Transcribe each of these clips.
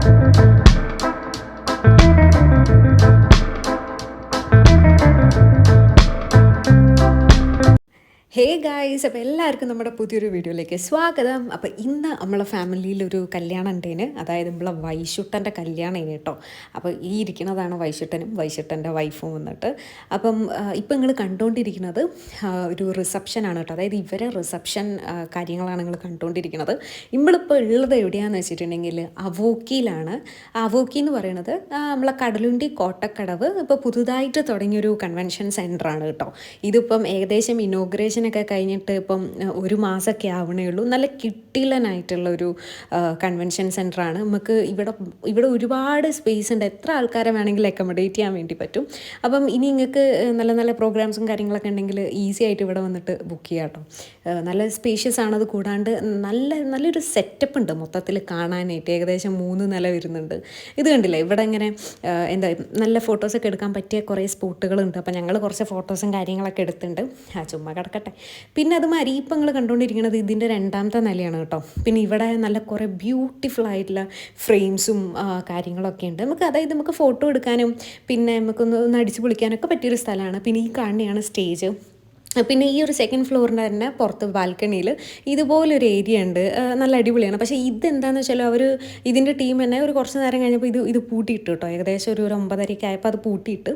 Hey guys, അപ്പോൾ എല്ലാവർക്കും നമ്മുടെ പുതിയൊരു വീഡിയോയിലേക്ക് സ്വാഗതം. അപ്പോൾ ഇന്ന് നമ്മളെ ഫാമിലിയിലൊരു കല്യാണം ഉണ്ടേന്, അതായത് നമ്മളെ വൈശുട്ടൻ്റെ കല്യാണം കേട്ടോ. അപ്പോൾ ഈ ഇരിക്കുന്നതാണ് വൈശുട്ടനും വൈശുട്ടൻ്റെ വൈഫും വന്നിട്ട്. അപ്പം ഇപ്പം നിങ്ങൾ കണ്ടുകൊണ്ടിരിക്കുന്നത് ഒരു റിസപ്ഷനാണ് കേട്ടോ. അതായത് ഇവരെ റിസപ്ഷൻ കാര്യങ്ങളാണ് നിങ്ങൾ കണ്ടുകൊണ്ടിരിക്കുന്നത്. നമ്മളിപ്പോൾ ഉള്ളത് എവിടെയാണെന്ന് വെച്ചിട്ടുണ്ടെങ്കിൽ അവോക്കിയിലാണ്. അവോക്കി എന്ന് പറയുന്നത് നമ്മളെ കടലുണ്ടി കോട്ടക്കടവ് ഇപ്പോൾ പുതുതായിട്ട് തുടങ്ങിയൊരു കൺവെൻഷൻ സെൻറ്ററാണ് കേട്ടോ. ഇതിപ്പം ഏകദേശം ഇനോഗ്രേഷൻ ഒക്കെ കഴിഞ്ഞിട്ട് ഇപ്പം ഒരു മാസമൊക്കെ ആവണേ ഉള്ളൂ. നല്ല കിട്ടിലനായിട്ടുള്ളൊരു കൺവെൻഷൻ സെൻറ്ററാണ്. നമുക്ക് ഇവിടെ ഒരുപാട് സ്പേസ് ഉണ്ട്, എത്ര ആൾക്കാരെ വേണമെങ്കിലും അക്കോമഡേറ്റ് ചെയ്യാൻ വേണ്ടി പറ്റും. അപ്പം ഇനി നിങ്ങൾക്ക് നല്ല നല്ല പ്രോഗ്രാംസും കാര്യങ്ങളൊക്കെ ഉണ്ടെങ്കിൽ ഈസി ആയിട്ട് ഇവിടെ വന്നിട്ട് ബുക്ക് ചെയ്യാം കേട്ടോ. നല്ല സ്പേഷ്യസ് ആണ്. അത് കൂടാണ്ട് നല്ലൊരു സെറ്റപ്പ് ഉണ്ട് മൊത്തത്തിൽ കാണാനായിട്ട്. ഏകദേശം 3 നില വരുന്നുണ്ട്. ഇത് കണ്ടില്ലേ, ഇവിടെ ഇങ്ങനെ എന്താ നല്ല ഫോട്ടോസൊക്കെ എടുക്കാൻ പറ്റിയ കുറേ സ്പോട്ടുകളുണ്ട്. അപ്പം ഞങ്ങൾ കുറച്ച് ഫോട്ടോസും കാര്യങ്ങളൊക്കെ എടുത്തിട്ടുണ്ട്. ചുമ്മാ കിടക്കട്ടെ. പിന്നെ അതുമാതിരി ഇപ്പം നിങ്ങൾ കണ്ടുകൊണ്ടിരിക്കുന്നത് ഇതിൻ്റെ 2ാമത്തെ നിലയാണ് കേട്ടോ. പിന്നെ ഇവിടെ നല്ല കുറേ ബ്യൂട്ടിഫുൾ ആയിട്ടുള്ള ഫ്രെയിംസും കാര്യങ്ങളൊക്കെ ഉണ്ട്. നമുക്ക് ഫോട്ടോ എടുക്കാനും പിന്നെ നമുക്കൊന്ന് അടിച്ചു പൊളിക്കാനൊക്കെ പറ്റിയൊരു സ്ഥലമാണ്. പിന്നെ ഈ കാണുന്നതാണ് സ്റ്റേജ്. പിന്നെ ഈ ഒരു 2nd ഫ്ലോറിൻ്റെ തന്നെ പുറത്ത് ബാൽക്കണിയിൽ ഇതുപോലൊരു ഏരിയ ഉണ്ട്. നല്ല അടിപൊളിയാണ്. പക്ഷേ ഇതെന്താണെന്ന് വെച്ചാൽ അവർ ഇതിൻ്റെ ടീം തന്നെ ഒരു കുറച്ച് നേരം കഴിഞ്ഞപ്പോൾ ഇത് പൂട്ടിയിട്ട് കേട്ടോ. ഏകദേശം ഒരു 9:30 ആയപ്പോൾ അത് പൂട്ടിയിട്ട്.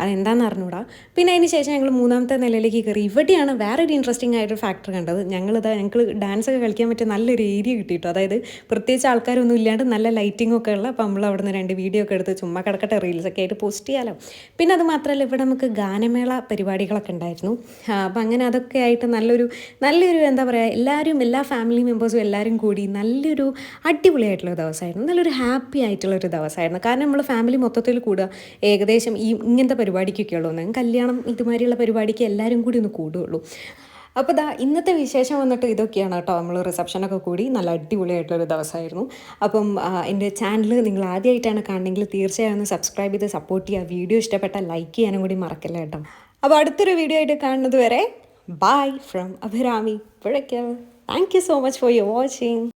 അതെന്താണെന്ന് അറിഞ്ഞൂടാ. പിന്നെ അതിന് ശേഷം ഞങ്ങൾ 3ാമത്തെ നിലയിലേക്ക് കയറി. ഇവിടെയാണ് വേറൊരു ഇൻട്രസ്റ്റിംഗ് ആയിട്ടൊരു ഫാക്ടർ കണ്ടത്. ഞങ്ങൾക്ക് ഡാൻസൊക്കെ കളിക്കാൻ പറ്റിയ നല്ലൊരു ഏരിയ കിട്ടിയിട്ടു. അതായത് പ്രത്യേകിച്ച് ആൾക്കാരൊന്നും ഇല്ലാണ്ട് നല്ല ലൈറ്റിംഗ് ഒക്കെ ഉള്ള. അപ്പോൾ നമ്മൾ അവിടെ നിന്ന് 2 വീഡിയോ ഒക്കെ എടുത്ത് ചുമ്മാ കിടക്കട്ടെ, റീൽസൊക്കെ ആയിട്ട് പോസ്റ്റ് ചെയ്യാമല്ലോ. പിന്നെ അത് മാത്രമല്ല, ഇവിടെ നമുക്ക് ഗാനമേള പരിപാടികളൊക്കെ ഉണ്ടായിരുന്നു. അപ്പം അങ്ങനെ അതൊക്കെ ആയിട്ട് നല്ലൊരു എന്താ പറയുക, എല്ലാ ഫാമിലി മെമ്പേഴ്സും എല്ലാവരും കൂടി നല്ലൊരു അടിപൊളിയായിട്ടുള്ള ദിവസമായിരുന്നു. നല്ലൊരു ഹാപ്പി ആയിട്ടുള്ളൊരു ദിവസമായിരുന്നു. കാരണം നമ്മൾ ഫാമിലി മൊത്തത്തിൽ കൂടുക ഏകദേശം ഇങ്ങനത്തെ പരിപാടിക്കൊക്കെ ഉള്ളൂ. കല്യാണം ഇതുമാതിരിയുള്ള പരിപാടിക്ക് എല്ലാവരും കൂടി ഒന്ന് കൂടുകയുള്ളൂ. അപ്പോൾ ഇന്നത്തെ വിശേഷം വന്നിട്ട് ഇതൊക്കെയാണ് കേട്ടോ. നമ്മൾ റിസപ്ഷനൊക്കെ കൂടി നല്ല അടിപൊളിയായിട്ടുള്ളൊരു ദിവസമായിരുന്നു. അപ്പം എൻ്റെ ചാനൽ നിങ്ങൾ ആദ്യമായിട്ടാണ് കാണണമെങ്കിൽ തീർച്ചയായും ഒന്ന് സബ്സ്ക്രൈബ് ചെയ്ത് സപ്പോർട്ട് ചെയ്യുക. വീഡിയോ ഇഷ്ടപ്പെട്ടാൽ ലൈക്ക് ചെയ്യാനും കൂടി മറക്കല്ല കേട്ടോ. അപ്പോൾ അടുത്തൊരു വീഡിയോ ആയിട്ട് കാണുന്നത് വരെ bye from Abhirami Puzhakkal. Thank you so much for your watching.